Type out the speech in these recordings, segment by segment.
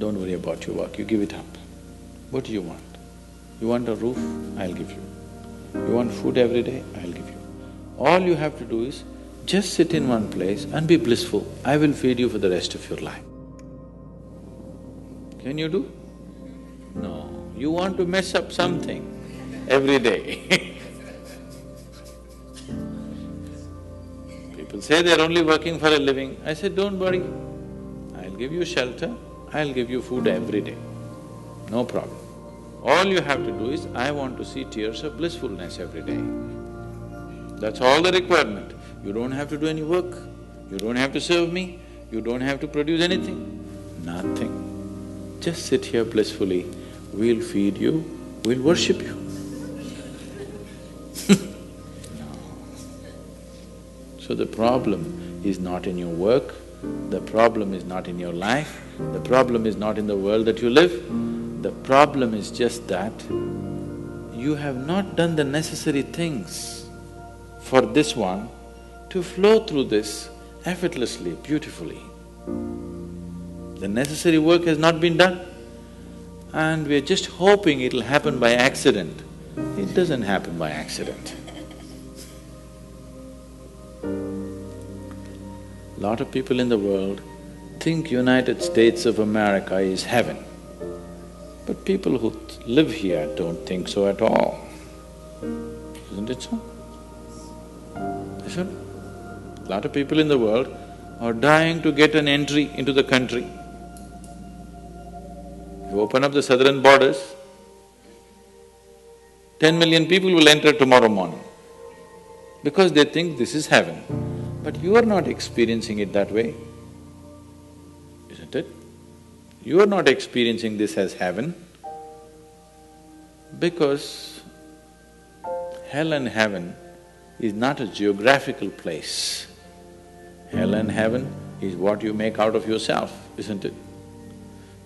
don't worry about your work, you give it up. What do you want? You want a roof? I'll give you. You want food every day? I'll give you. All you have to do is just sit in one place and be blissful. I will feed you for the rest of your life. Can you do? No. You want to mess up something every day People say they're only working for a living. I said, don't worry, I'll give you shelter, I'll give you food every day, no problem. All you have to do is, I want to see tears of blissfulness every day. That's all the requirement. You don't have to do any work, you don't have to serve me, you don't have to produce anything, nothing. Just sit here blissfully, we'll feed you, we'll worship you. No. So the problem is not in your work, the problem is not in your life, the problem is not in the world that you live, the problem is just that you have not done the necessary things for this one to flow through this effortlessly, beautifully. The necessary work has not been done and we're just hoping it'll happen by accident. It doesn't happen by accident. Lot of people in the world think United States of America is heaven. But people who live here don't think so at all. Isn't it so? Isn't it? Lot of people in the world are dying to get an entry into the country. You open up the southern borders, 10 million people will enter tomorrow morning because they think this is heaven. But you are not experiencing it that way, isn't it? You are not experiencing this as heaven because hell and heaven is not a geographical place. Hell and heaven is what you make out of yourself, isn't it?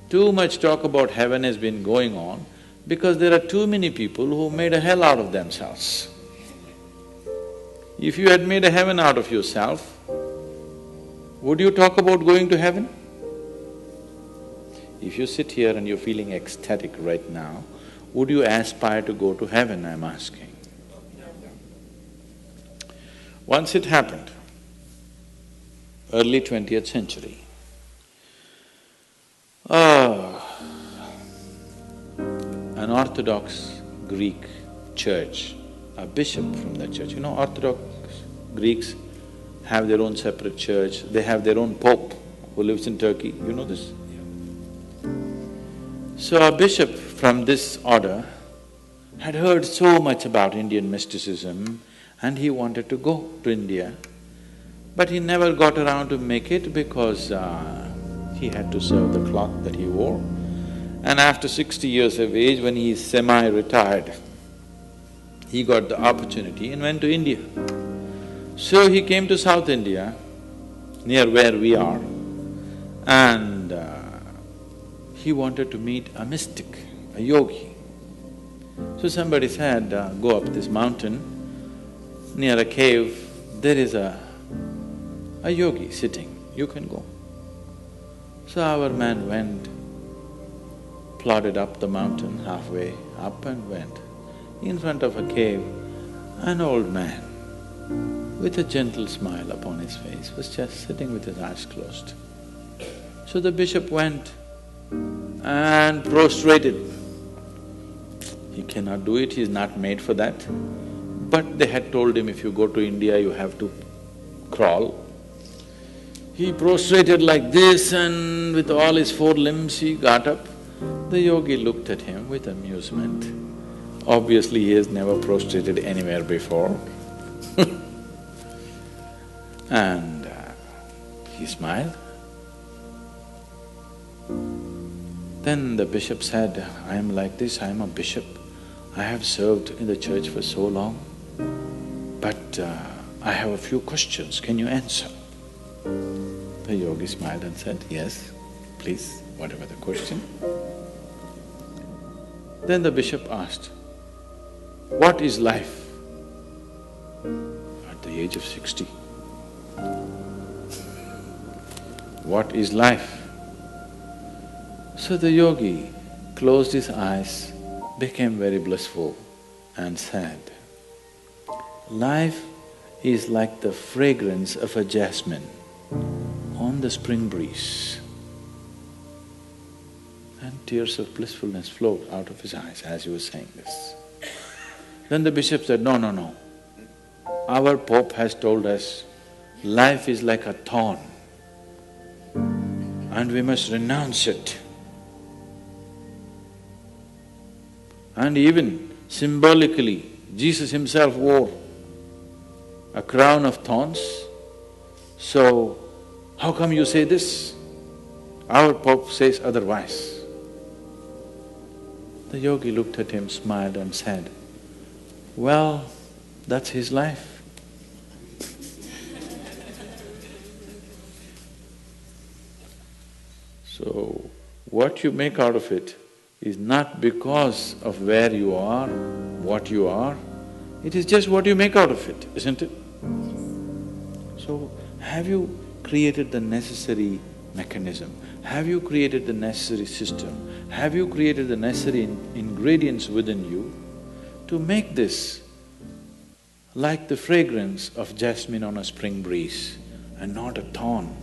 Too much talk about heaven has been going on because there are too many people who made a hell out of themselves. If you had made a heaven out of yourself, would you talk about going to heaven? If you sit here and you're feeling ecstatic right now, would you aspire to go to heaven, I'm asking? Once it happened, early 20th century, an Orthodox Greek church, a bishop from that church, you know, Orthodox Greeks have their own separate church, they have their own pope who lives in Turkey, you know this? So a bishop from this order had heard so much about Indian mysticism and he wanted to go to India, but he never got around to make it because he had to serve the cloth that he wore. And after 60 years of age, when he is semi-retired, he got the opportunity and went to India. So he came to South India, near where we are, and he wanted to meet a mystic, a yogi. So somebody said, go up this mountain, near a cave, there is a yogi sitting, you can go. So our man went, plodded up the mountain, halfway up and went. In front of a cave, an old man with a gentle smile upon his face was just sitting with his eyes closed. So the bishop went and prostrated. He cannot do it, he is not made for that. But they had told him, if you go to India, you have to crawl. He prostrated like this and with all his four limbs he got up. The yogi looked at him with amusement. Obviously, he has never prostrated anywhere before and he smiled. Then the bishop said, I am like this, I am a bishop. I have served in the church for so long, but I have a few questions, can you answer? The yogi smiled and said, yes, please, whatever the question. Then the bishop asked, what is life? At the age of 60. What is life? So the yogi closed his eyes, became very blissful and said, life is like the fragrance of a jasmine on the spring breeze. And tears of blissfulness flowed out of his eyes as he was saying this. Then the bishop said, no, no, no. Our Pope has told us, life is like a thorn and we must renounce it. And even symbolically, Jesus himself wore a crown of thorns. So, how come you say this? Our Pope says otherwise. The yogi looked at him, smiled and said, well, that's his life. So, what you make out of it is not because of where you are, what you are, it is just what you make out of it, isn't it? So, have you created the necessary mechanism? Have you created the necessary system? Have you created the necessary ingredients within you to make this like the fragrance of jasmine on a spring breeze and not a thorn?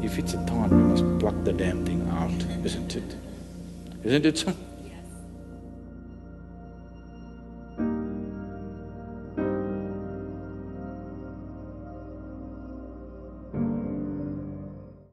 If it's a thorn, we must pluck the damn thing out, isn't it? Isn't it so?